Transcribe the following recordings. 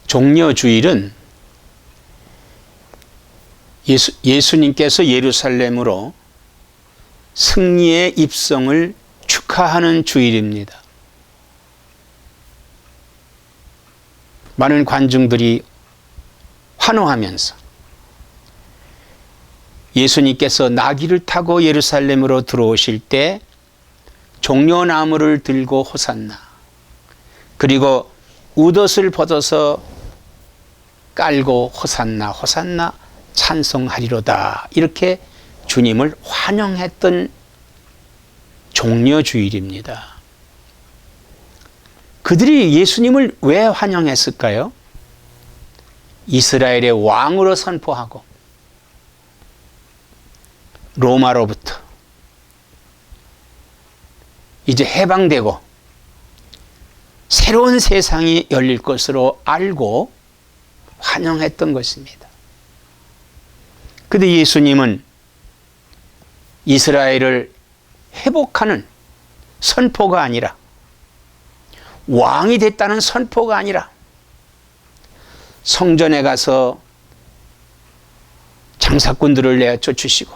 종려주일은 예수님께서 예루살렘으로 승리의 입성을 축하하는 주일입니다. 많은 관중들이 환호하면서 예수님께서 나귀를 타고 예루살렘으로 들어오실 때 종려나무를 들고 호산나, 그리고 웃옷을 벗어서 깔고 호산나 호산나 찬송하리로다, 이렇게 주님을 환영했던 종려주일입니다. 그들이 예수님을 왜 환영했을까요? 이스라엘의 왕으로 선포하고 로마로부터 이제 해방되고 새로운 세상이 열릴 것으로 알고 환영했던 것입니다. 그런데 예수님은 이스라엘을 회복하는 선포가 아니라, 왕이 됐다는 선포가 아니라, 성전에 가서 장사꾼들을 내쫓으시고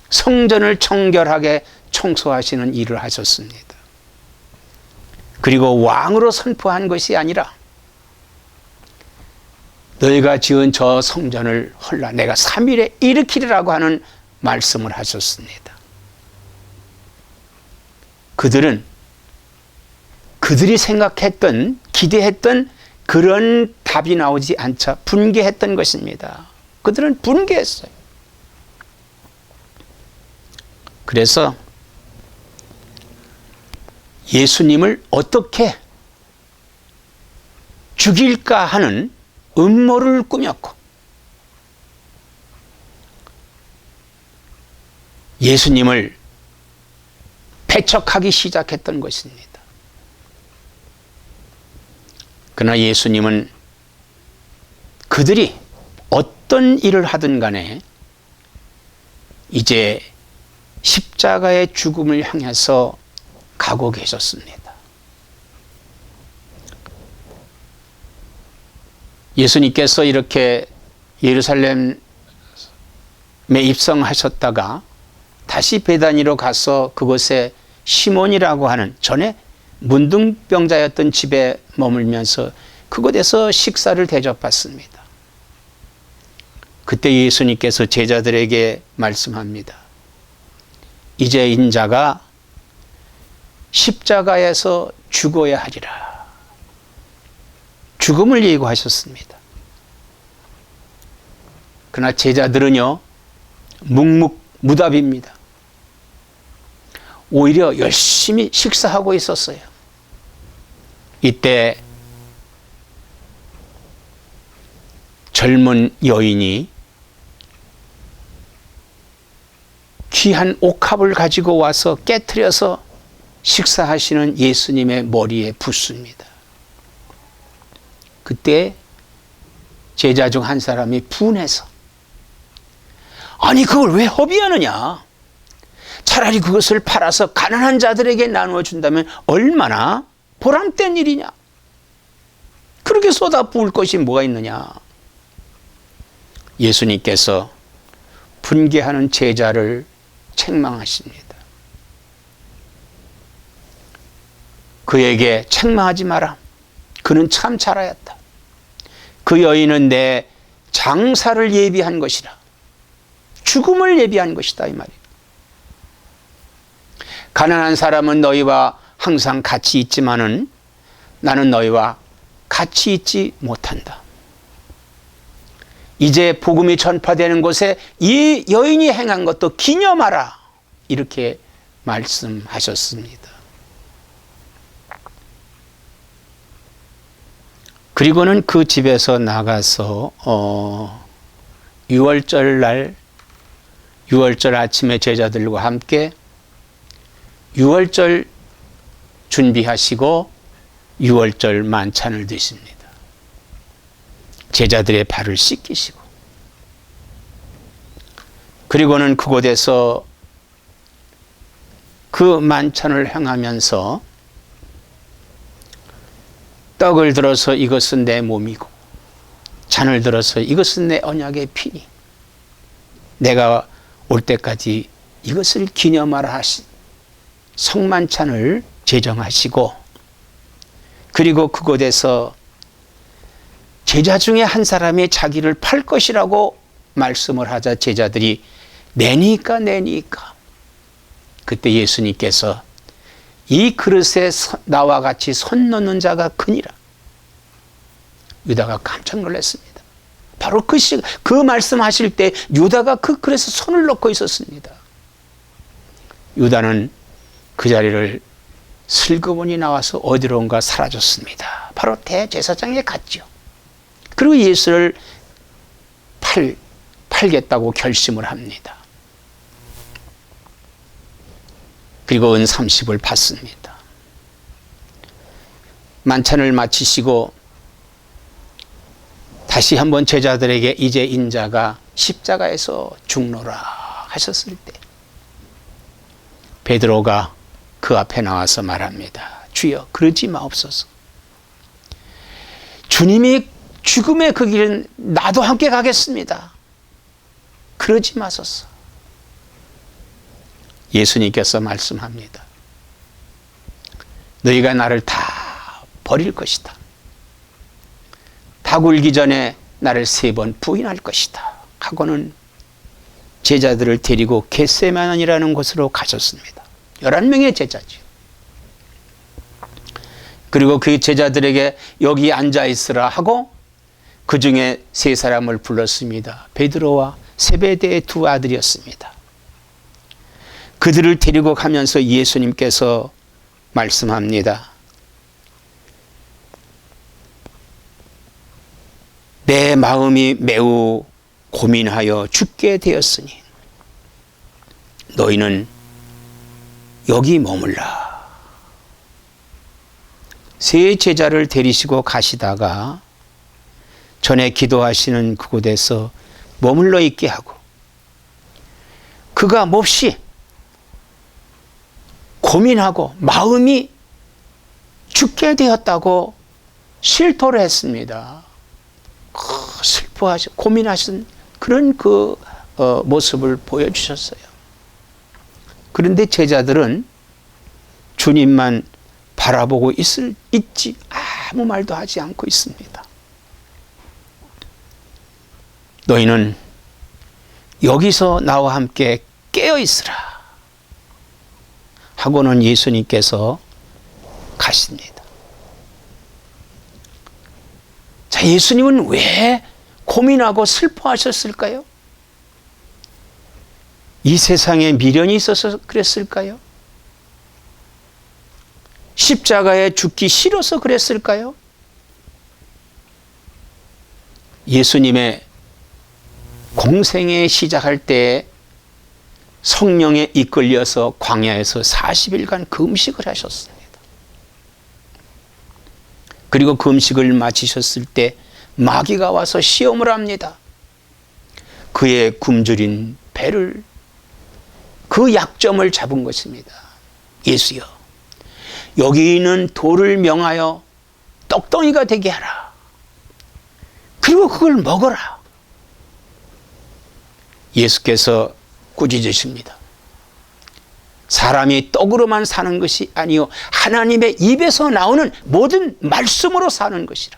성전을 청결하게 청소하시는 일을 하셨습니다. 그리고 왕으로 선포한 것이 아니라, 너희가 지은 저 성전을 헐라 내가 3일에 일으키리라고 하는 말씀을 하셨습니다. 그들은 그들이 생각했던, 기대했던 그런 답이 나오지 않자 분개했던 것입니다. 그들은 분개했어요. 그래서 예수님을 어떻게 죽일까 하는 음모를 꾸몄고, 예수님을 배척하기 시작했던 것입니다. 그러나 예수님은 그들이 어떤 일을 하든 간에 이제 십자가의 죽음을 향해서 가고 계셨습니다. 예수님께서 이렇게 예루살렘에 입성하셨다가 다시 베다니로 가서 그곳에 시몬이라고 하는 전에 문둥병자였던 집에 머물면서 그곳에서 식사를 대접받습니다. 그때 예수님께서 제자들에게 말씀합니다. 이제 인자가 십자가에서 죽어야 하리라. 죽음을 예고하셨습니다. 그러나 제자들은요, 묵묵무답입니다. 오히려 열심히 식사하고 있었어요. 이때 젊은 여인이 귀한 옥합을 가지고 와서 깨트려서 식사하시는 예수님의 머리에 붓습니다. 그때 제자 중 한 사람이 분해서, 아니 그걸 왜 허비하느냐, 차라리 그것을 팔아서 가난한 자들에게 나누어 준다면 얼마나 보람된 일이냐, 그렇게 쏟아부을 것이 뭐가 있느냐. 예수님께서 분개하는 제자를 책망하십니다. 그에게 책망하지 마라. 그는 참 잘하였다. 그 여인은 내 장사를 예비한 것이라. 죽음을 예비한 것이다, 이 말이에요. 가난한 사람은 너희와 항상 같이 있지만은 나는 너희와 같이 있지 못한다. 이제 복음이 전파되는 곳에 이 여인이 행한 것도 기념하라. 이렇게 말씀하셨습니다. 그리고는 그 집에서 나가서 6월절 날, 6월절 아침에 제자들과 함께 6월절 준비하시고 6월절 만찬을 드십니다. 제자들의 발을 씻기시고, 그리고는 그곳에서 그 만찬을 행하면서 떡을 들어서 이것은 내 몸이고 잔을 들어서 이것은 내 언약의 피니 내가 올 때까지 이것을 기념하라 하신 성만찬을 제정하시고 그리고 그곳에서 제자 중에 한 사람이 자기를 팔 것이라고 말씀을 하자 제자들이 내니까 그때 예수님께서 이 그릇에 나와 같이 손 넣는 자가 크니라. 유다가 깜짝 놀랐습니다. 바로 그 말씀하실 때 유다가 그 그릇에 손을 넣고 있었습니다. 유다는 그 자리를 슬그머니 나와서 어디론가 사라졌습니다. 바로 대제사장에 갔죠. 그리고 예수를 팔겠다고 결심을 합니다. 그리고 은 30을 받습니다. 만찬을 마치시고 다시 한번 제자들에게 이제 인자가 십자가에서 죽노라 하셨을 때 베드로가 그 앞에 나와서 말합니다. 주여 그러지 마옵소서. 주님이 죽음의 그 길은 나도 함께 가겠습니다. 그러지 마소서. 예수님께서 말씀합니다. 너희가 나를 다 버릴 것이다. 다 굴기 전에 나를 3번 부인할 것이다. 하고는 제자들을 데리고 겟세마네라는 곳으로 가셨습니다. 11명의 제자죠. 그리고 그 제자들에게 여기 앉아 있으라 하고 그 중에 3사람을 불렀습니다. 베드로와 세베대의 2 아들이었습니다. 그들을 데리고 가면서 예수님께서 말씀합니다. 내 마음이 매우 고민하여 죽게 되었으니 너희는 여기 머물라. 3 제자를 데리시고 가시다가 전에 기도하시는 그곳에서 머물러 있게 하고 그가 몹시 고민하고 마음이 죽게 되었다고 실토를 했습니다. 슬퍼하시 고민하신 그런 모습을 보여주셨어요. 그런데 제자들은 주님만 바라보고 있지 아무 말도 하지 않고 있습니다. 너희는 여기서 나와 함께 깨어 있으라 하고는 예수님께서 가십니다. 자, 예수님은 왜 고민하고 슬퍼하셨을까요? 이 세상에 미련이 있어서 그랬을까요? 십자가에 죽기 싫어서 그랬을까요? 예수님의 공생애 시작할 때 성령에 이끌려서 광야에서 40일간 금식을 하셨습니다. 그리고 금식을 마치셨을 때 마귀가 와서 시험을 합니다. 그의 굶주린 배를 그 약점을 잡은 것입니다. 예수여 여기 있는 돌을 명하여 떡덩이가 되게 하라. 그리고 그걸 먹어라. 예수께서 꾸짖으십니다. 사람이 떡으로만 사는 것이 아니요 하나님의 입에서 나오는 모든 말씀으로 사는 것이라.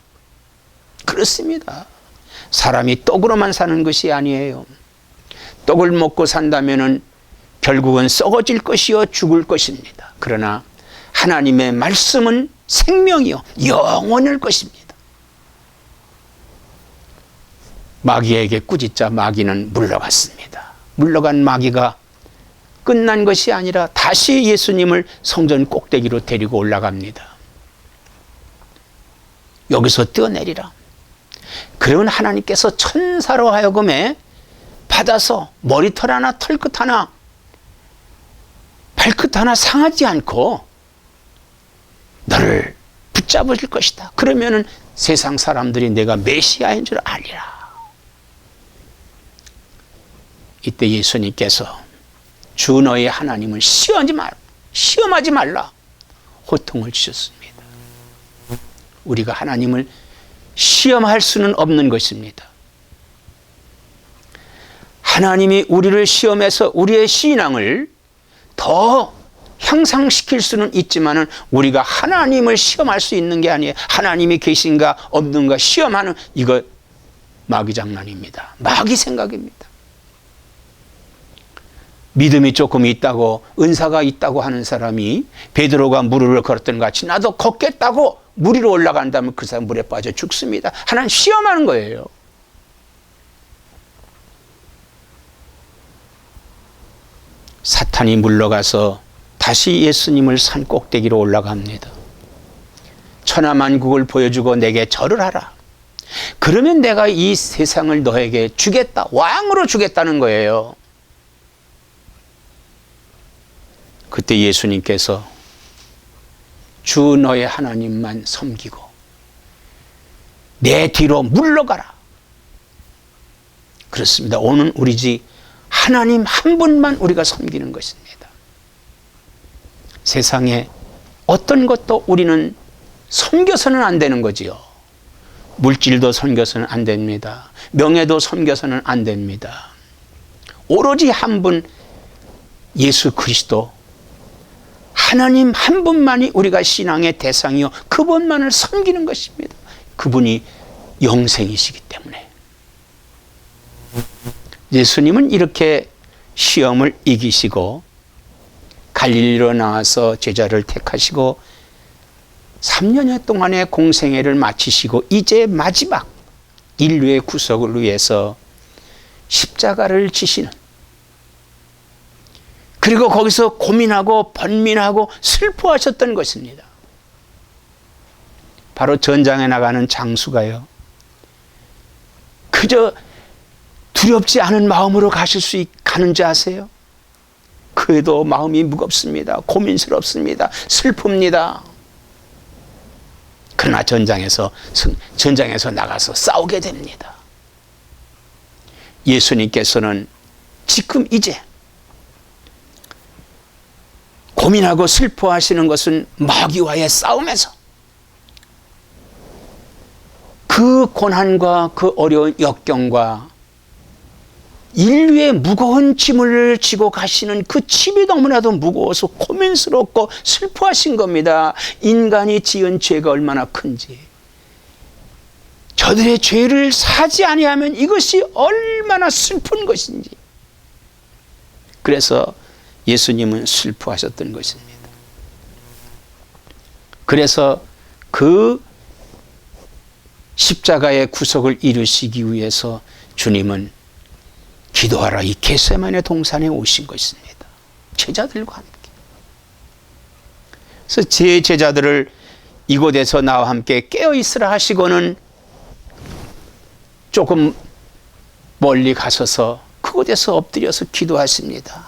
그렇습니다. 사람이 떡으로만 사는 것이 아니에요. 떡을 먹고 산다면은 결국은 썩어질 것이요 죽을 것입니다. 그러나 하나님의 말씀은 생명이요 영원할 것입니다. 마귀에게 꾸짖자 마귀는 물러갔습니다. 물러간 마귀가 끝난 것이 아니라 다시 예수님을 성전 꼭대기로 데리고 올라갑니다. 여기서 뛰어내리라. 그러면 하나님께서 천사로 하여금에 받아서 머리털 하나 털끝 하나 발끝 하나 상하지 않고 너를 붙잡을 것이다. 그러면은 세상 사람들이 내가 메시아인 줄 알리라. 이때 예수님께서 주 너의 하나님을 시험하지 말라. 호통을 주셨습니다. 우리가 하나님을 시험할 수는 없는 것입니다. 하나님이 우리를 시험해서 우리의 신앙을 더 향상시킬 수는 있지만은 우리가 하나님을 시험할 수 있는 게 아니에요. 하나님이 계신가 없는가 시험하는, 이거 마귀 장난입니다. 마귀 생각입니다. 믿음이 조금 있다고, 은사가 있다고 하는 사람이 베드로가 무리를 걸었던 것 같이 나도 걷겠다고 물 위로 올라간다면 그 사람 물에 빠져 죽습니다. 하나님 시험하는 거예요. 사탄이 물러가서 다시 예수님을 산 꼭대기로 올라갑니다. 천하만국을 보여주고 내게 절을 하라. 그러면 내가 이 세상을 너에게 주겠다. 왕으로 주겠다는 거예요. 그때 예수님께서 주 너의 하나님만 섬기고 내 뒤로 물러가라. 그렇습니다. 오늘 우리 집 하나님 한 분만 우리가 섬기는 것입니다. 세상에 어떤 것도 우리는 섬겨서는 안 되는 거지요. 물질도 섬겨서는 안 됩니다. 명예도 섬겨서는 안 됩니다. 오로지 한 분 예수 그리스도 하나님 한 분만이 우리가 신앙의 대상이요 그분만을 섬기는 것입니다. 그분이 영생이시기 때문에. 예수님은 이렇게 시험을 이기시고 갈릴리로 나와서 제자를 택하시고 3년여 동안의 공생애를 마치시고 이제 마지막 인류의 구속을 위해서 십자가를 지시는, 그리고 거기서 고민하고 번민하고 슬퍼하셨던 것입니다. 바로 전장에 나가는 장수가요, 그저 두렵지 않은 마음으로 가는지 아세요? 그래도 마음이 무겁습니다. 고민스럽습니다. 슬픕니다. 그러나 전장에서 나가서 싸우게 됩니다. 예수님께서는 지금 이제 고민하고 슬퍼하시는 것은 마귀와의 싸움에서 그 고난과 그 어려운 역경과 인류의 무거운 짐을 지고 가시는 그 짐이 너무나도 무거워서 고민스럽고 슬퍼하신 겁니다. 인간이 지은 죄가 얼마나 큰지, 저들의 죄를 사지 아니하면 이것이 얼마나 슬픈 것인지, 그래서 예수님은 슬퍼하셨던 것입니다. 그래서 그 십자가의 구속을 이루시기 위해서 주님은 기도하라 이 겟세마네 동산에 오신 것입니다. 제자들과 함께. 그래서 제 제자들을 이곳에서 나와 함께 깨어 있으라 하시고는 조금 멀리 가셔서 그곳에서 엎드려서 기도하십니다.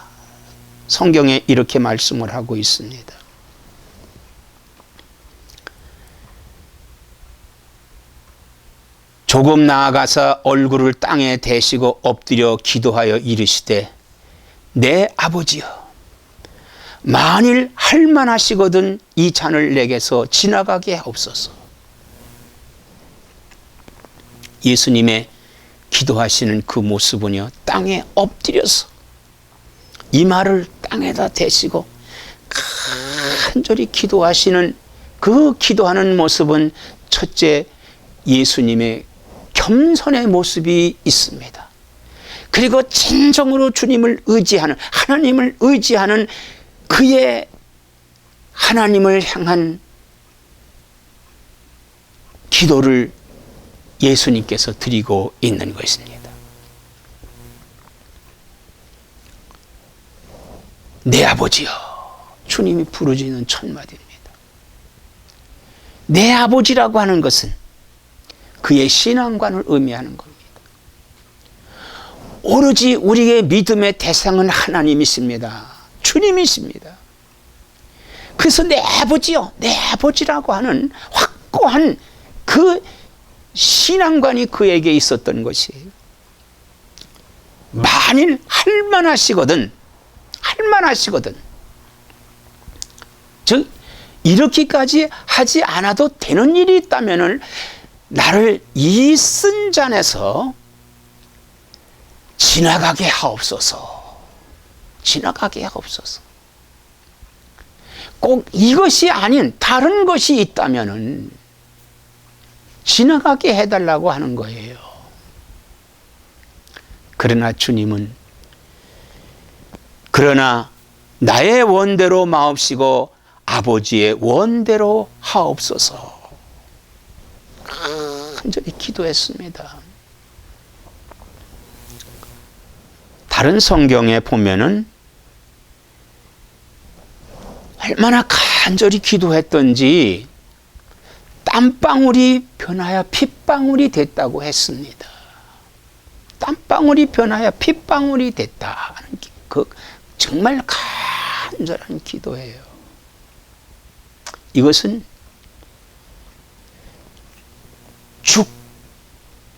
성경에 이렇게 말씀을 하고 있습니다. 조금 나아가서 얼굴을 땅에 대시고 엎드려 기도하여 이르시되 내 아버지여, 만일 할만하시거든 이 잔을 내게서 지나가게 하옵소서. 예수님의 기도하시는 그 모습은요, 땅에 엎드려서 이마를 땅에다 대시고 간절히 기도하시는 그 기도하는 모습은 첫째 예수님의 겸손의 모습이 있습니다. 그리고 진정으로 주님을 의지하는, 하나님을 의지하는 그의 하나님을 향한 기도를 예수님께서 드리고 있는 것입니다. 내 아버지여, 주님이 부르짖는 첫 마디입니다. 내 아버지라고 하는 것은 그의 신앙관을 의미하는 겁니다. 오로지 우리의 믿음의 대상은 하나님이십니다. 주님이십니다. 그래서 내 아버지요, 내 아버지라고 하는 확고한 그 신앙관이 그에게 있었던 것이에요. 만일 할만하시거든, 즉 이렇게까지 하지 않아도 되는 일이 있다면은 나를 이 쓴 잔에서 지나가게 하옵소서. 지나가게 하옵소서. 꼭 이것이 아닌 다른 것이 있다면은 지나가게 해달라고 하는 거예요. 그러나 주님은 그러나 나의 원대로 마옵시고 아버지의 원대로 하옵소서. 간절히 기도했습니다. 다른 성경에 보면은 얼마나 간절히 기도했던지 땀방울이 변하여 핏방울이 됐다고 했습니다. 땀방울이 변하여 핏방울이 됐다 하는 그 정말 간절한 기도예요. 이것은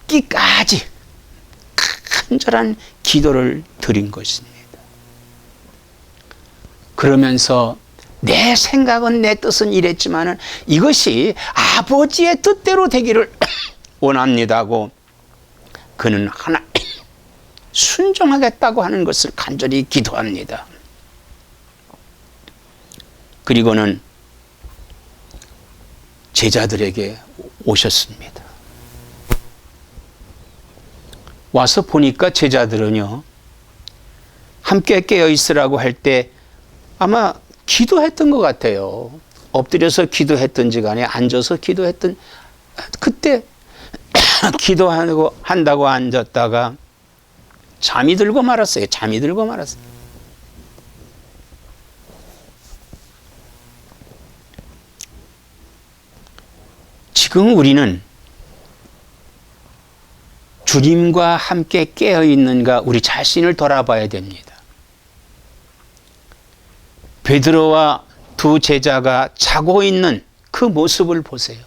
죽기까지 간절한 기도를 드린 것입니다. 그러면서 내 생각은 내 뜻은 이랬지만은 이것이 아버지의 뜻대로 되기를 원합니다고 그는 하나 순종하겠다고 하는 것을 간절히 기도합니다. 그리고는 제자들에게 오셨습니다. 와서 보니까 제자들은요, 함께 깨어 있으라고 할 때 아마 기도했던 것 같아요. 엎드려서 기도했던지 간에 앉아서 기도했던, 그때 기도하고 한다고 앉았다가 잠이 들고 말았어요. 잠이 들고 말았어요. 지금 우리는 주님과 함께 깨어 있는가 우리 자신을 돌아봐야 됩니다. 베드로와 두 제자가 자고 있는 그 모습을 보세요.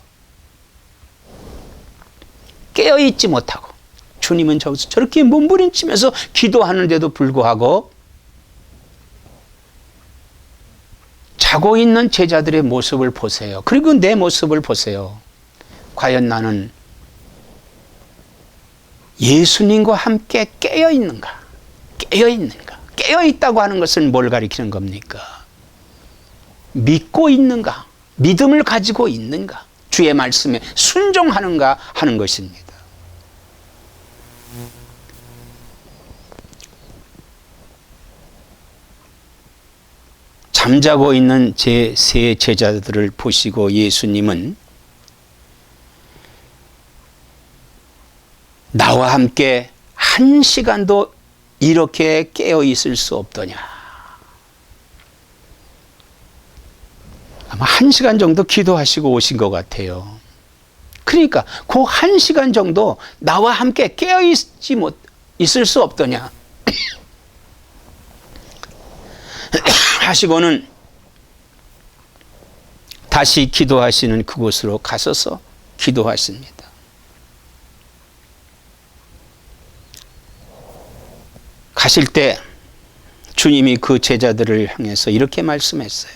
깨어 있지 못하고 주님은 저기서 저렇게 몸부림치면서 기도하는데도 불구하고 자고 있는 제자들의 모습을 보세요. 그리고 내 모습을 보세요. 과연 나는 예수님과 함께 깨어 있는가? 깨어 있는가? 깨어 있다고 하는 것은 뭘 가리키는 겁니까? 믿고 있는가? 믿음을 가지고 있는가? 주의 말씀에 순종하는가 하는 것입니다. 잠자고 있는 제 세 제자들을 보시고 예수님은 나와 함께 한 시간도 이렇게 깨어 있을 수 없더냐. 아마 한 시간 정도 기도하시고 오신 것 같아요. 그러니까 그 한 시간 정도 나와 함께 깨어 있을 수 없더냐. 하시고는 다시 기도하시는 그곳으로 가셔서 기도하십니다. 가실 때 주님이 그 제자들을 향해서 이렇게 말씀했어요.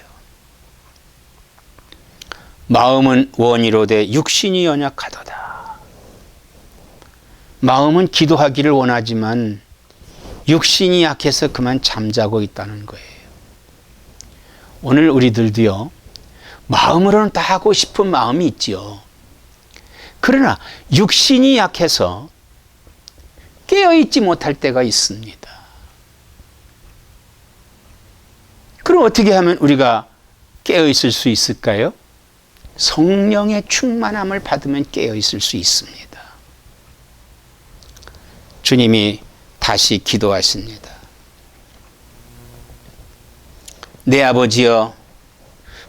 마음은 원이로되 육신이 연약하도다. 마음은 기도하기를 원하지만 육신이 약해서 그만 잠자고 있다는 거예요. 오늘 우리들도요, 마음으로는 다 하고 싶은 마음이 있지요. 그러나 육신이 약해서 깨어있지 못할 때가 있습니다. 그럼 어떻게 하면 우리가 깨어있을 수 있을까요? 성령의 충만함을 받으면 깨어있을 수 있습니다. 주님이 다시 기도하십니다. 내 아버지여,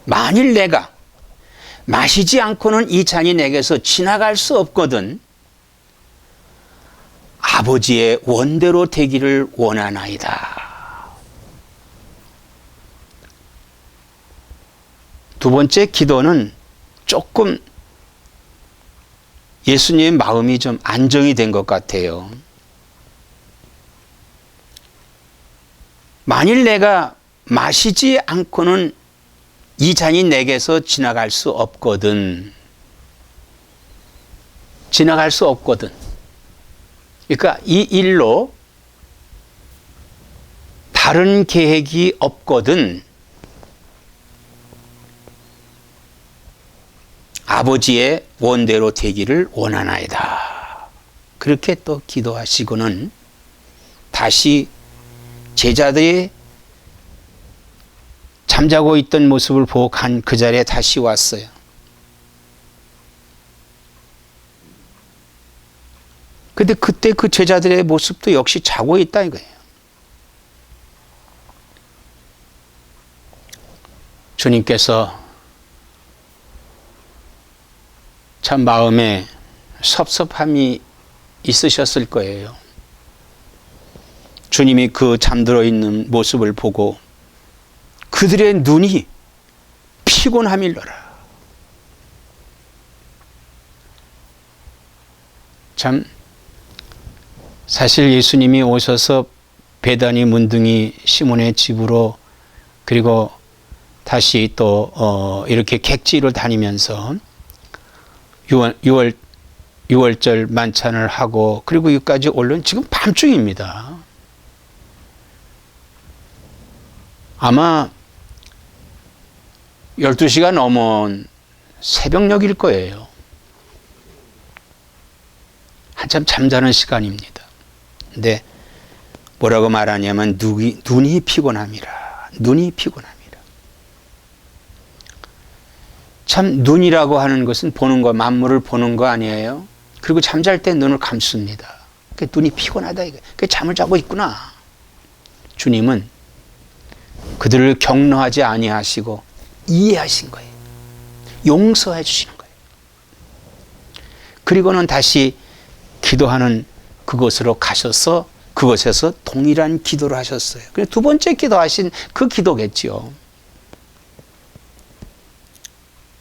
만일 내가 마시지 않고는 이 잔이 내게서 지나갈 수 없거든 아버지의 원대로 되기를 원하나이다. 두 번째 기도는 조금 예수님의 마음이 좀 안정이 된 것 같아요. 만일 내가 마시지 않고는 이 잔이 내게서 지나갈 수 없거든. 지나갈 수 없거든. 그러니까 이 일로 다른 계획이 없거든. 아버지의 원대로 되기를 원하나이다. 그렇게 또 기도하시고는 다시 제자들이 잠자고 있던 모습을 보고 간 그 자리에 다시 왔어요. 근데 그때 그 제자들의 모습도 역시 자고 있다 이거예요. 주님께서 참 마음에 섭섭함이 있으셨을 거예요. 주님이 그 잠들어 있는 모습을 보고 그들의 눈이 피곤함일러라. 참 사실 예수님이 오셔서 베다니 문둥이 시몬의 집으로 그리고 다시 또 이렇게 객지를 다니면서 유월절 만찬을 하고 그리고 여기까지 올른 지금 밤중입니다. 아마 12시가 넘은 새벽녘일 거예요. 한참 잠자는 시간입니다. 근데 뭐라고 말하냐면 눈이 피곤함이라. 눈이 피곤함이라. 참 눈이라고 하는 것은 보는 거, 만물을 보는 거 아니에요? 그리고 잠잘 때 눈을 감습니다. 눈이 피곤하다 이거. 잠을 자고 있구나. 주님은 그들을 격려하지 아니하시고 이해하신 거예요. 용서해 주시는 거예요. 그리고는 다시 기도하는 그곳으로 가셔서 그곳에서 동일한 기도를 하셨어요. 두 번째 기도하신 그 기도겠지요.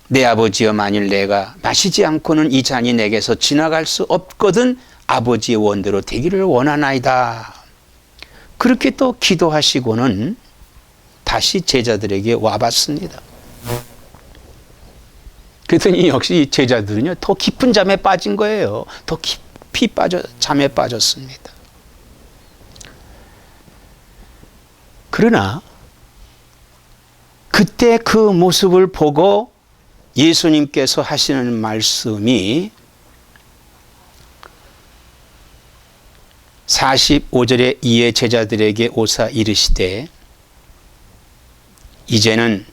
내 아버지여, 만일 내가 마시지 않고는 이 잔이 내게서 지나갈 수 없거든 아버지의 원대로 되기를 원하나이다. 그렇게 또 기도하시고는 다시 제자들에게 와봤습니다. 그랬더니 역시 제자들은요, 더 깊은 잠에 빠진 거예요. 더 깊이 잠에 빠졌습니다. 그러나 그때 그 모습을 보고 예수님께서 하시는 말씀이 45절에 이에 제자들에게 오사 이르시되 이제는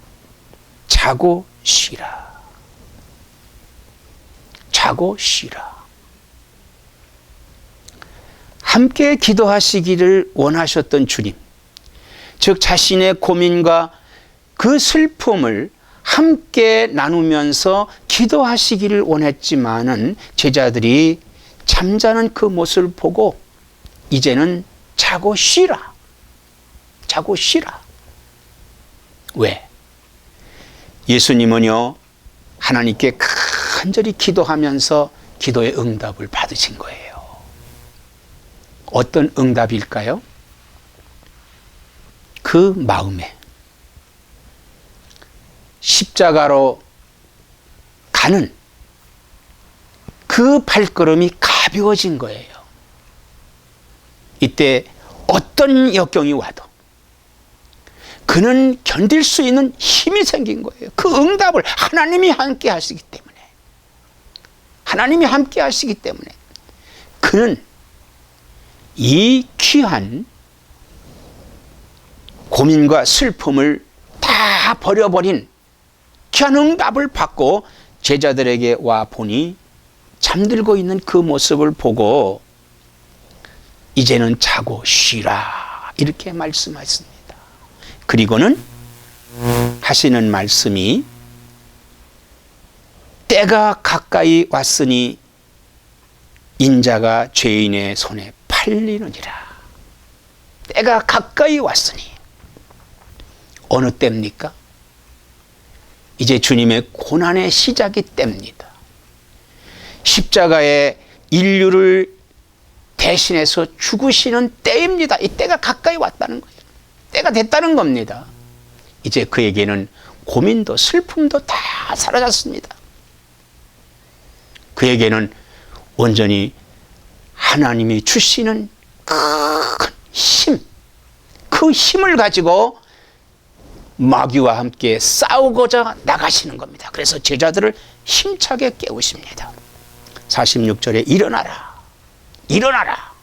자고 쉬라. 자고 쉬라. 함께 기도하시기를 원하셨던 주님, 즉 자신의 고민과 그 슬픔을 함께 나누면서 기도하시기를 원했지만은 제자들이 잠자는 그 모습을 보고 이제는 자고 쉬라. 자고 쉬라. 왜? 예수님은요, 하나님께 간절히 기도하면서 기도의 응답을 받으신 거예요. 어떤 응답일까요? 그 마음에 십자가로 가는 그 발걸음이 가벼워진 거예요. 이때 어떤 역경이 와도 그는 견딜 수 있는 힘이 생긴 거예요. 그 응답을 하나님이 함께 하시기 때문에, 하나님이 함께 하시기 때문에 그는 이 귀한 고민과 슬픔을 다 버려버린 귀한 응답을 받고 제자들에게 와 보니 잠들고 있는 그 모습을 보고 이제는 자고 쉬라 이렇게 말씀하셨습니다. 그리고는 하시는 말씀이 때가 가까이 왔으니 인자가 죄인의 손에 팔리느니라. 때가 가까이 왔으니 어느 때입니까? 이제 주님의 고난의 시작이 때입니다. 십자가에 인류를 대신해서 죽으시는 때입니다. 이 때가 가까이 왔다는 거예요. 때가 됐다는 겁니다. 이제 그에게는 고민도 슬픔도 다 사라졌습니다. 그에게는 온전히 하나님이 주시는 큰 힘, 그 힘을 가지고 마귀와 함께 싸우고자 나가시는 겁니다. 그래서 제자들을 힘차게 깨우십니다. 46절에 일어나라, 일어나라,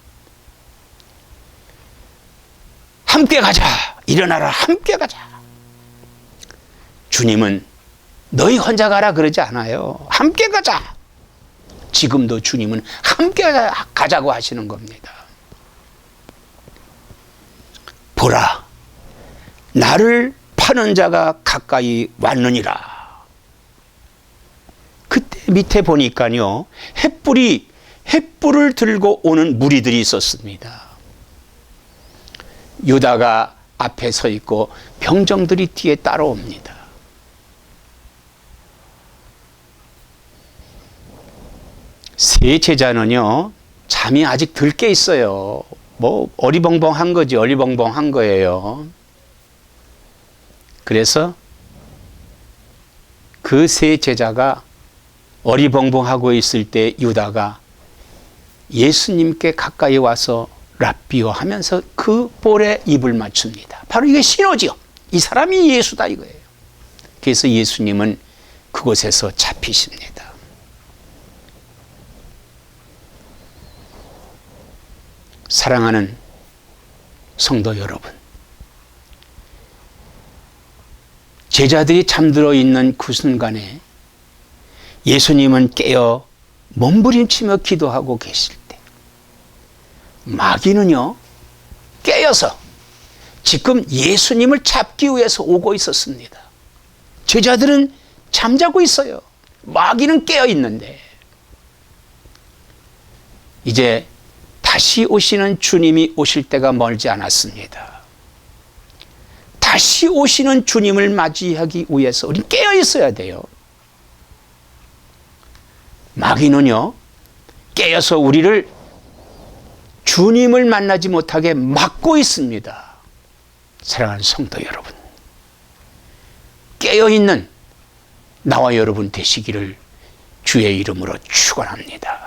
함께 가자, 일어나라, 함께 가자. 주님은 너희 혼자 가라 그러지 않아요. 함께 가자. 지금도 주님은 함께 가자고 하시는 겁니다. 보라, 나를 파는 자가 가까이 왔느니라. 그때 밑에 보니까요, 횃불을 들고 오는 무리들이 있었습니다. 유다가 앞에 서 있고 병정들이 뒤에 따라옵니다. 세 제자는요, 잠이 아직 덜 깨 있어요. 뭐 어리벙벙한 거지, 어리벙벙한 거예요. 그래서 그 세 제자가 어리벙벙하고 있을 때 유다가 예수님께 가까이 와서 랍비요 하면서 그 볼에 입을 맞춥니다. 바로 이게 신호지요. 이 사람이 예수다 이거예요. 그래서 예수님은 그곳에서 잡히십니다. 사랑하는 성도 여러분, 제자들이 잠들어 있는 그 순간에 예수님은 깨어 몸부림치며 기도하고 계실 때 마귀는요, 깨어서 지금 예수님을 잡기 위해서 오고 있었습니다. 제자들은 잠자고 있어요. 마귀는 깨어 있는데 이제 다시 오시는 주님이 오실 때가 멀지 않았습니다. 다시 오시는 주님을 맞이하기 위해서 우리는 깨어 있어야 돼요. 마귀는요, 깨어서 우리를 주님을 만나지 못하게 막고 있습니다. 사랑하는 성도 여러분, 깨어있는 나와 여러분 되시기를 주의 이름으로 축원합니다.